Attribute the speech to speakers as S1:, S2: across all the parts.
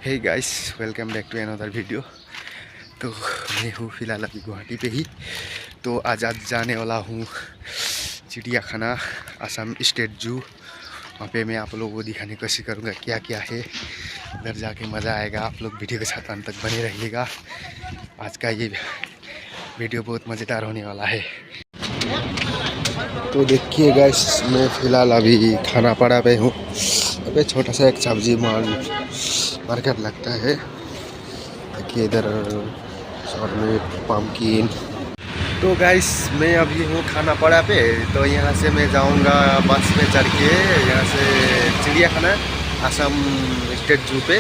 S1: Hey guys, welcome back to another video. तो मैं हूँ फ़िलहाल अभी गुवाहाटी पे ही। तो आज जाने वाला हूँ चिड़ियाखाना, असम स्टेट जू। वहाँ पे मैं आप लोगों को दिखाने की कोशिश करूँगा क्या क्या है। उधर जाके मज़ा आएगा। आप लोग वीडियो के साथ अंत तक बने रहिएगा। आज का ये वीडियो बहुत मज़ेदार होने वाला है। तो देखिए गाइस, मैं फ़िलहाल अभी खानापाड़ा पे हूँ। अबे छोटा सा एक सब्जी मार्केट लगता है। देखिए इधर और में पम्पकिन। तो गाइस, मैं अभी हूँ खानापाड़ा पे। तो यहाँ से मैं जाऊँगा बस में चढ़ के यहाँ से चिड़ियाखाना असम स्टेट जू पे।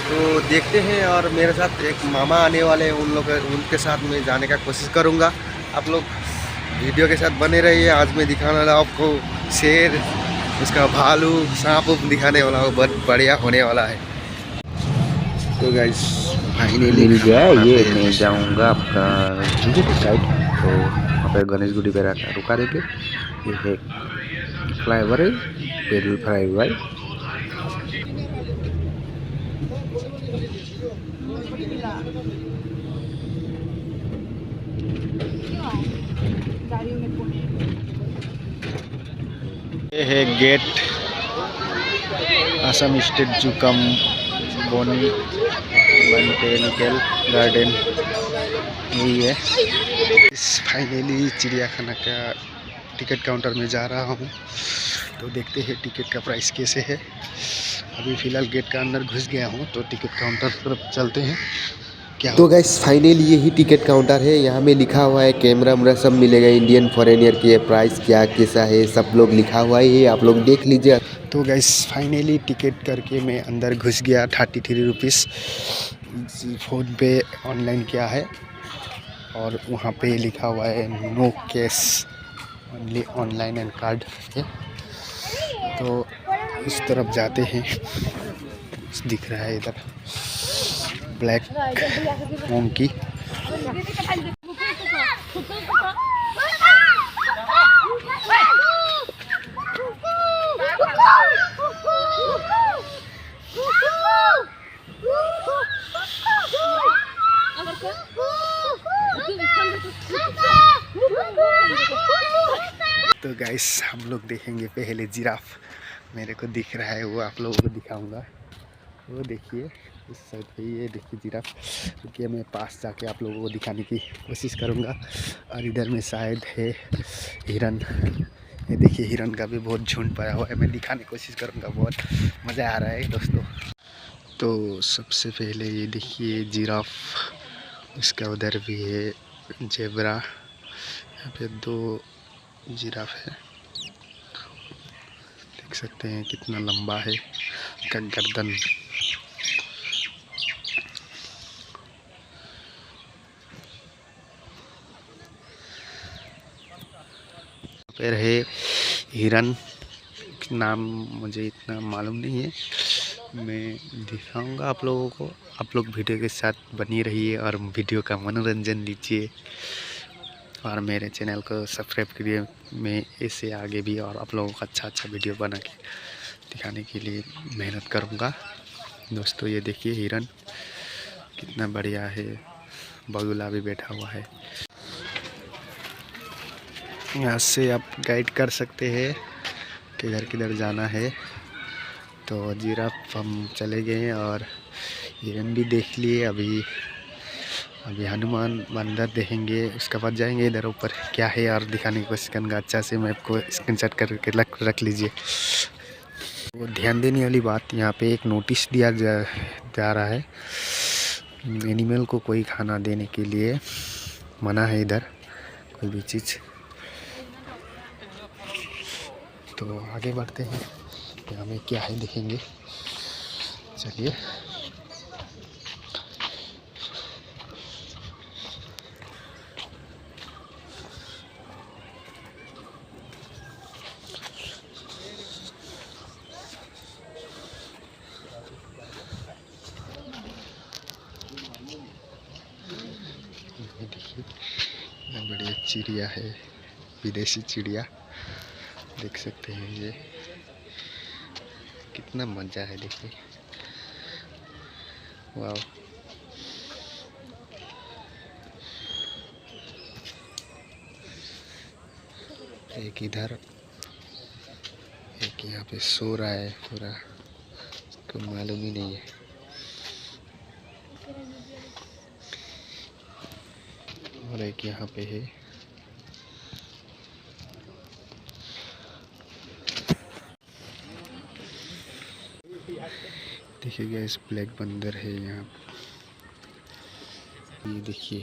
S1: तो देखते हैं, और मेरे साथ एक मामा आने वाले हैं, उनके साथ मैं जाने का कोशिश करूँगा। आप लोग वीडियो के साथ बने रहिए। आज मैं दिखाने वाला आपको शेर, उसका भालू, सांप दिखाने वाला हूँ। बहुत बढ़िया होने वाला है। तो गाइस फाइनली
S2: मिल गया है। ये मैं जाऊंगा आपका जूहू की साइड, तो वहाँ पे गणेश गुडी पे रुका देंगे। ये है फ्लाईओवर है, पेडल फ्लाईओवर।
S1: ये है गेट असम स्टेट जू कम बोटेनिकल गार्डन। यही है। फाइनली चिड़ियाखाना का टिकट काउंटर में जा रहा हूँ। तो देखते हैं टिकट का प्राइस कैसे है। अभी फ़िलहाल गेट का अंदर घुस गया हूँ, तो टिकट काउंटर तरफ चलते हैं। क्या तो गाइस फाइनली यही टिकट काउंटर है। यहाँ में लिखा हुआ है कैमरा वैमरा सब मिलेगा। इंडियन फॉरेनियर के प्राइस क्या कैसा है सब लोग लिखा हुआ है, आप लोग देख लीजिए। तो गाइस फाइनली टिकट करके मैं अंदर घुस गया। 33 रुपीज़ फ़ोन पे ऑनलाइन किया है, और वहाँ पे लिखा हुआ है no cash, only online and card है। तो इस तरफ जाते हैं। दिख रहा है इधर ब्लैक मोंकी। तो गाइस हम लोग देखेंगे पहले जिराफ। मेरे को दिख रहा है, वो आप लोगों को दिखाऊंगा। वो देखिए इस साइड पे, ये देखिए जिराफ। क्योंकि मैं पास जाके आप लोगों को दिखाने की कोशिश करूंगा। और इधर में शायद है हिरन। ये देखिए हिरन का भी बहुत झुंड पड़ा हुआ है। मैं दिखाने की कोशिश करूंगा। बहुत मज़ा आ रहा है दोस्तों। तो सबसे पहले ये देखिए जिराफ, इसका उधर भी है जेब्रा। यहाँ पे 2 जिराफ है, देख सकते हैं कितना लंबा है इसका गर्दन। फिर है हिरन, नाम मुझे इतना मालूम नहीं है, मैं दिखाऊंगा आप लोगों को। आप लोग वीडियो के साथ बनी रहिए और वीडियो का मनोरंजन लीजिए, और मेरे चैनल को सब्सक्राइब करिए। मैं इससे आगे भी और आप लोगों को अच्छा वीडियो बना के दिखाने के लिए मेहनत करूंगा। दोस्तों ये देखिए हिरन कितना बढ़िया है। बगुला भी बैठा हुआ है। यहाँ से आप गाइड कर सकते हैं किधर किधर जाना है। तो जिराफ हम चले गए, और हिरन भी देख लिए। अभी हनुमान बंदर देखेंगे, उसके बाद जाएंगे इधर ऊपर क्या है और दिखाने की कोशिश करूँगा। अच्छा से मैप को स्क्रीनशॉट करके रख लीजिए। वो ध्यान देने वाली बात, यहाँ पे एक नोटिस दिया जा रहा है। एनिमल को कोई खाना देने के लिए मना है इधर, कोई भी चीज़। तो आगे बढ़ते हैं, यहाँ में क्या है देखेंगे। चलिए देखिए बढ़िया चिड़िया है, विदेशी चिड़िया देख सकते हैं। ये कितना मज़ा है देखिए। वाह, एक इधर, एक यहाँ पे सो रहा है पूरा, उसको मालूम ही नहीं है। और एक यहाँ पे है। देखिएगा इस ब्लैक बंदर है यहाँ, ये देखिए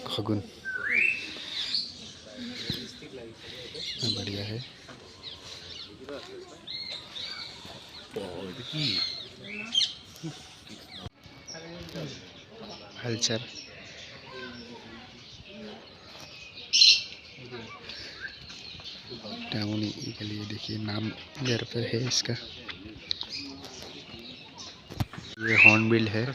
S1: खगुन, बढ़िया है। हलचल टाउनी के लिए देखिए नाम घर पर है इसका। ये हॉर्नबिल है,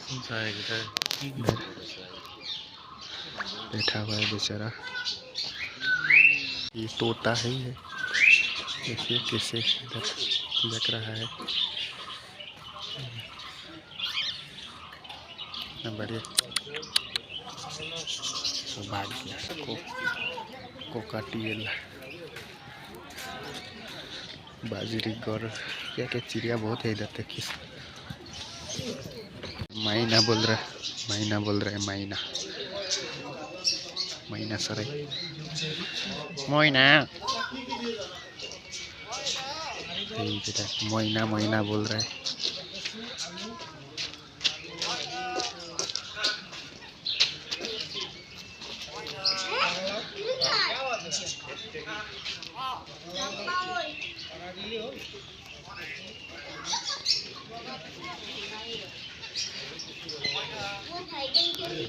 S1: बैठा हुआ है बेचारा। ये तोता है, ये देखिए कैसे इधर लग रहा है, बढ़िया। भाग गया कोकाटियल, बाजरी गौर, क्या क्या चिड़िया बहुत है इधर। देखिए मैना बोल रहा है, मैना बोल रहा है, मैना, मैना सराय, मोइना, मोइना मोइना बोल रहा है।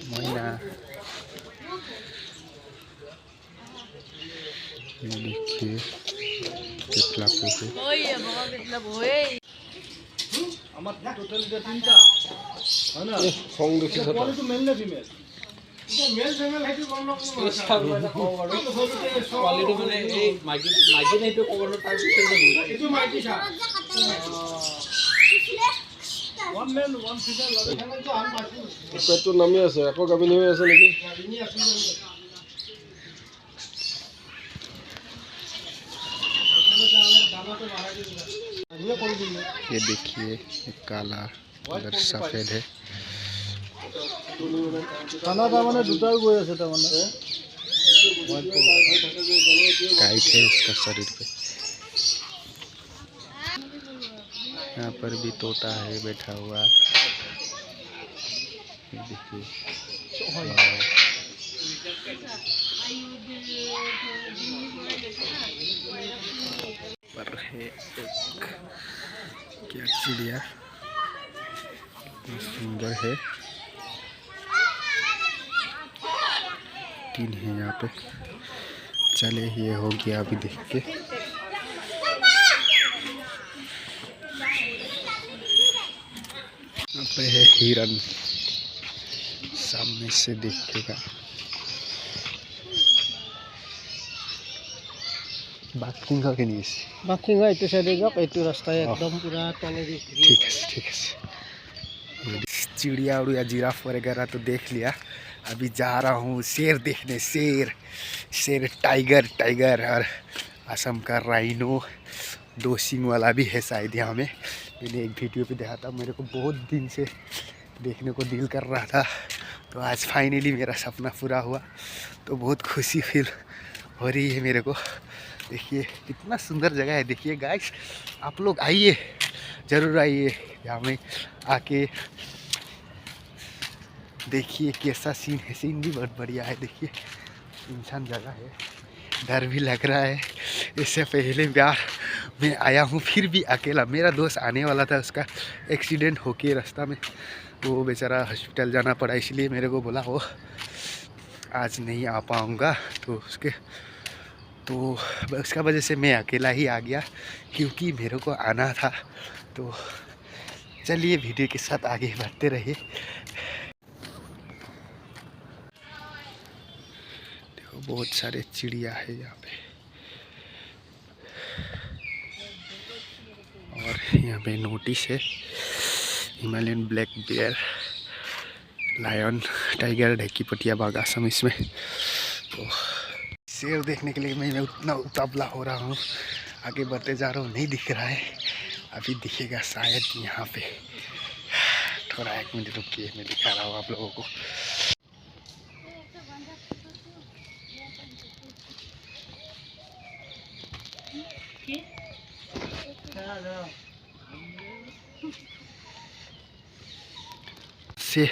S1: मोइना, ये देखिए कितना पोसे।
S3: পেটটো নামি আছে, আকৌ গাভিনী হৈ আছে নেকি?
S1: ये देखिए काला उधर सफेद है।
S3: खाना তাৰমানে দুটাও গৈ আছে, তাৰমানে
S1: काइट है इसका शरीर पे। यहाँ पर भी तोता है बैठा हुआ, ये देखिए। पर है एक क्या चिड़िया, सुंदर है। 3 है यहाँ पे। चले ये हो गया अभी देख के। यहाँ पे है हिरन, सामने से देखेगा। बाकिंग के नहीं
S3: বাকিং এইটো সাইডে যাওক, এইটো ৰাস্তায় একদম পুৰা তলেদি।
S1: ठीक है ठीक है। चिड़िया उड़िया जिराफ वगैरह तो देख लिया, अभी जा रहा हूँ शेर देखने। शेर, शेर, टाइगर, टाइगर और असम का राइनो, 2 सींग वाला भी है शायद यहाँ में। मैंने एक वीडियो पे देखा था, मेरे को बहुत दिन से देखने को दिल कर रहा था, तो आज फाइनली मेरा सपना पूरा हुआ। तो बहुत खुशी फील हो रही है मेरे को। देखिए कितना सुंदर जगह है। देखिए गाइस, आप लोग आइए, ज़रूर आइए यहाँ में आके देखिए कैसा सीन है। सीन भी बहुत बढ़िया है। देखिए इंसान जगह है, डर भी लग रहा है। इससे पहले बार मैं आया हूँ, फिर भी अकेला। मेरा दोस्त आने वाला था, उसका एक्सीडेंट होके रास्ता में वो बेचारा हॉस्पिटल जाना पड़ा, इसलिए मेरे को बोला वो आज नहीं आ पाऊँगा। तो उसका वजह से मैं अकेला ही आ गया, क्योंकि मेरे को आना था। तो चलिए वीडियो के साथ आगे बढ़ते रहिए। देखो बहुत सारे चिड़िया है यहाँ पे, और यहाँ पे नोटिस है Himalayan black bear lion tiger ढेकीपटिया बाघ असम इसमें। तो शेर देखने के लिए मैं उतना उतावला हो रहा हूँ, आगे बढ़ते जा रहा हूँ, नहीं दिख रहा है, अभी दिखेगा शायद यहाँ पे। थोड़ा 1 मिनट रुकिए, मैं दिखा रहा हूँ आप लोगों को। से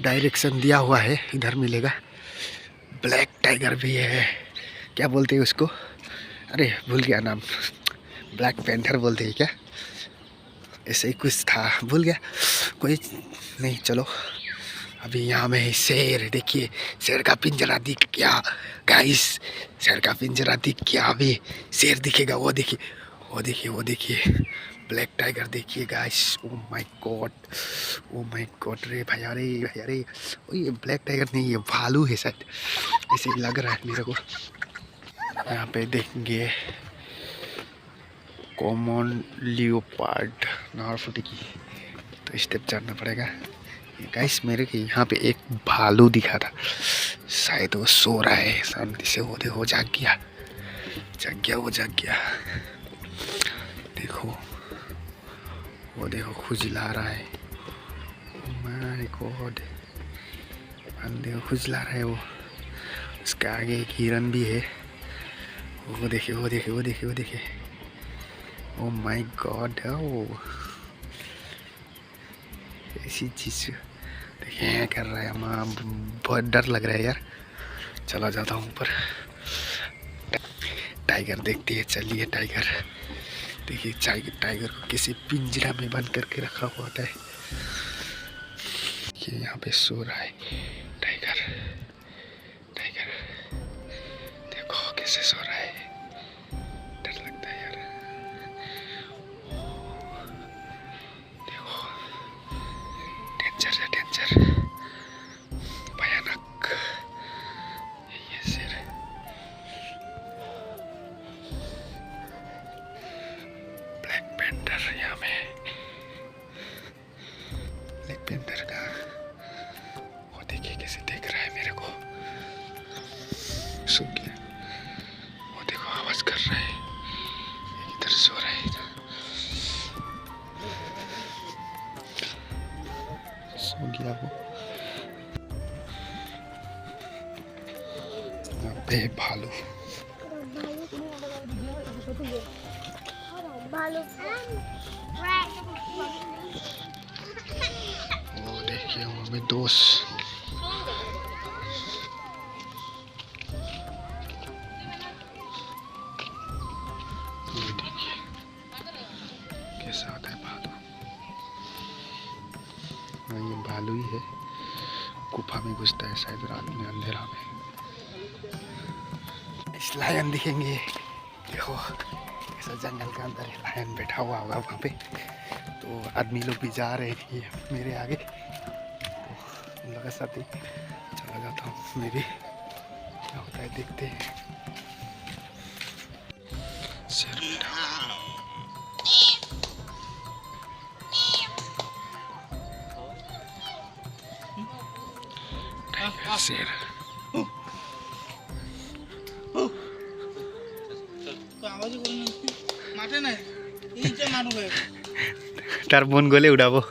S1: डायरेक्शन दिया हुआ है, इधर मिलेगा। ब्लैक टाइगर भी है, क्या बोलते हैं उसको, अरे भूल गया नाम, ब्लैक पैंथर बोलते हैं क्या, ऐसे ही कुछ था, भूल गया, कोई नहीं। चलो अभी यहाँ में शेर, देखिए शेर का पिंजरा दिख गया गाइस, शेर का पिंजरा दिख गया, अभी शेर दिखेगा, वो देखिए वो देखिए वो देखिए, ब्लैक टाइगर देखिए guys. Oh my God, oh my God, रे भैया रे भैया रे, ये ब्लैक टाइगर नहीं, ये भालू है शायद, ऐसे ही लग रहा है मेरे को। यहाँ पे देखेंगे कॉमन लियोपार्ड नारफुटी की, तो स्टेप चढ़ना पड़ेगा गाइस। मेरे को यहाँ पे एक भालू दिखा था, शायद वो सो रहा है शांति से, वो देखो जाग गया, जाग गया, वो जाग गया, देखो वो देखो खुजला रहा है, माय गॉड, देखो खुजला रहा है वो। उसके आगे एक हिरन भी है, वो देखिए वो देखिए वो देखिए वो देखिए, ओ माय गॉड, ओ ऐसी चीज देखिए कर रहा है, माँ बहुत डर लग रहा है यार। चला जाता हूँ ऊपर, टाइगर देखते हैं, चलिए टाइगर देखिए, टाइगर को किसी पिंजरा में बंद करके रखा हुआ होता है। ये यहाँ पे सो रहा है टाइगर, टाइगर देखो कैसे सो रहा है, डर लगता है यार, देखो डेंजर है, डेंजर, भयानक ये शेर। ब्लैक पैंथर यहाँ में, ब्लैक पैंथर का वो देखिए कैसे देख रहा है मेरे को, सो गया, वो देखो आवाज कर रहा है, इधर सो रहा है, सो गया वो। यहाँ पे भालू, वो देखिए वो में दोस्त, ये देखिए कैसा आता है भालू। हाँ ये भालू ही है, गुफा में घुसता है शायद रात में अंधेरा में। इस लायन दिखेंगे, देखो ऐसा जंगल के अंदर लायन बैठा हुआ होगा वहाँ पे, तो आदमी लोग भी जा रहे थे मेरे आगे, तो उन लोग के साथ ही चला जाता हूँ मैं भी, क्या होता है देखते हैं। शेर बैठा टाइगर, शेर, तार मन गले उड़ाबो,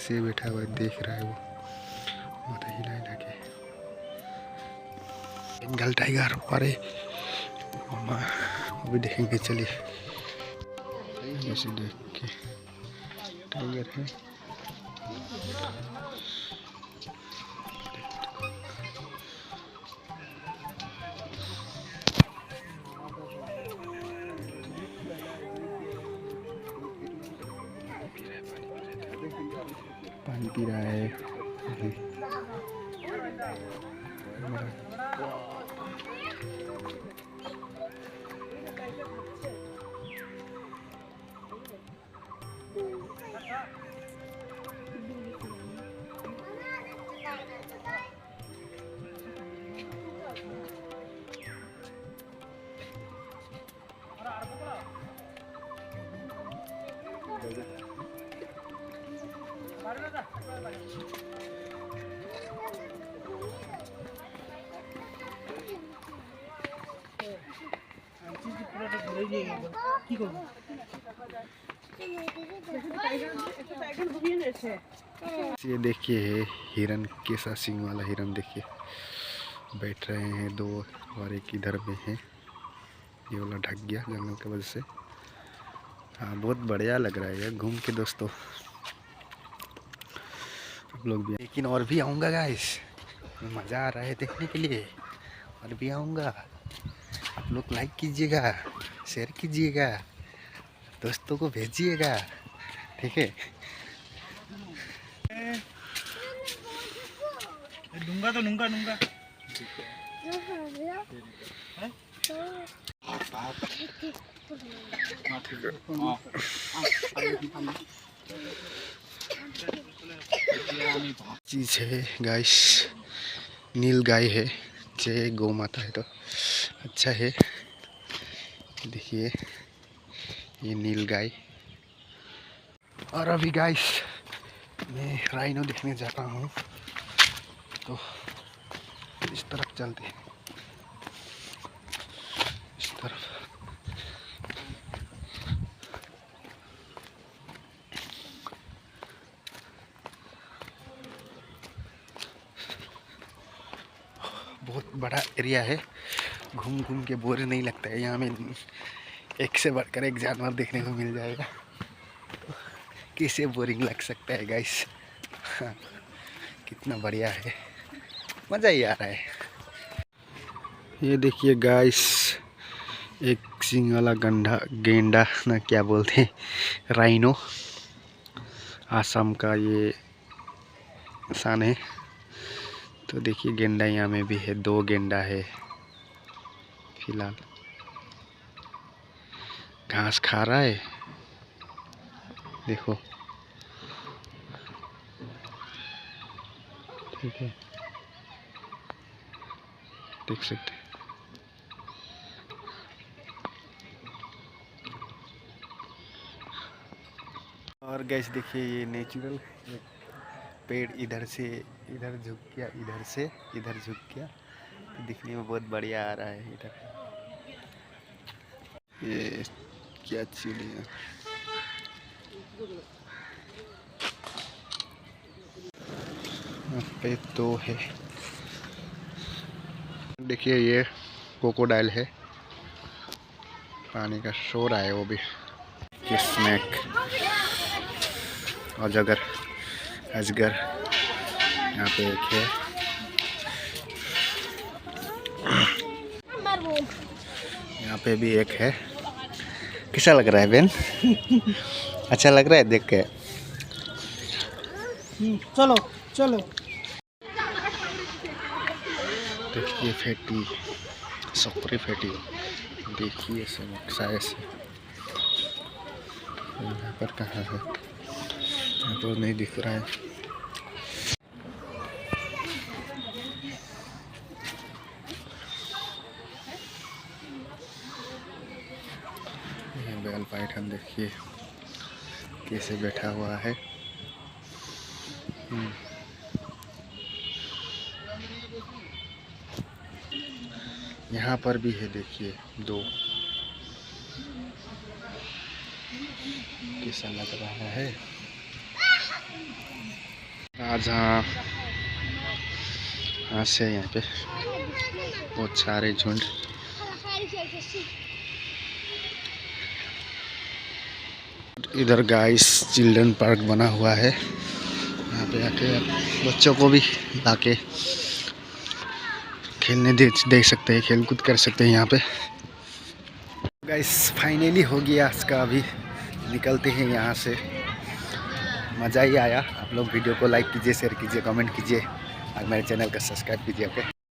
S1: से बैठा हुआ देख रहा है वो, माथा हिला हिला के। बंगाल टाइगर, अरे वो भी देखेंगे, चलिए ऐसे देख के टाइगर है। पी रहा है। ये देखिए हिरन, कैसा सिंग वाला हिरन देखिए, बैठ रहे हैं दो और एक इधर में है। ये वाला ढक गया जंगल की वजह से। हाँ, बहुत बढ़िया लग रहा है यार घूम के दोस्तों। आप लोग भी, लेकिन और भी आऊँगा गाइस, मज़ा आ रहा है देखने के लिए, और भी आऊँगा। आप लोग लाइक कीजिएगा, शेयर कीजिएगा, दोस्तों को भेजिएगा, ठीक है।
S3: दूंगा तो नूंगा नूंगा।
S1: चीज़ है गाइस, नील गाय है, जय गौ माता है तो अच्छा है। देखिए ये नील गाय। और अभी गाइस मैं राइनो देखने जाता हूँ, तो इस तरफ चलते हैं, इस तरफ। बहुत बड़ा एरिया है, घूम घूम के बोर नहीं लगता है। यहाँ में एक से बढ़कर एक जानवर देखने को मिल जाएगा, तो कैसे बोरिंग लग सकता है गाइस। हाँ, कितना बढ़िया है, मज़ा ही आ रहा है। ये देखिए गाइस, एक सिंग वाला गेंडा ना क्या बोलते हैं, राइनो, आसाम का ये इंसान है। तो देखिए गेंडा यहाँ में भी है, दो गेंडा है फिलहाल, घास खा रहा है देखो, ठीक है, देख सकते हैं। और गैस देखिए ये नेचुरल पेड़ इधर से इधर झुक गया, इधर से इधर झुक गया, तो दिखने में बहुत बढ़िया आ रहा है। इधर ये क्या चिड़िया, यहाँ पे तो है। देखिए ये क्रोकोडाइल है, पानी का शोर आया वो भी। ये स्नैक, अजगर, अजगर यहाँ पे एक है। यहाँ पे भी एक है। कैसा लग रहा है बेन? अच्छा लग रहा है देख के?
S3: चलो चलो।
S1: देखिए फेटी, सफरी फेटी, देखिए साइज यहाँ पर कहाँ है, यहाँ पर नहीं दिख रहा है। बैल पाइथन देखिए कैसे बैठा हुआ है। यहाँ पर भी है देखिए दो, कैसा लग रहा है। आज हाँ से यहाँ पे बहुत सारे झुंड। इधर गाइस चिल्ड्रन पार्क बना हुआ है, यहाँ पे आके बच्चों को भी लाके खेलने दे सकते हैं, खेल कूद कर सकते हैं यहाँ पे। गाइस फाइनली हो गया आज का, अभी निकलते हैं यहाँ से। मज़ा ही आया। आप लोग वीडियो को लाइक कीजिए, शेयर कीजिए, कमेंट कीजिए और मेरे चैनल को सब्सक्राइब कीजिए। ओके।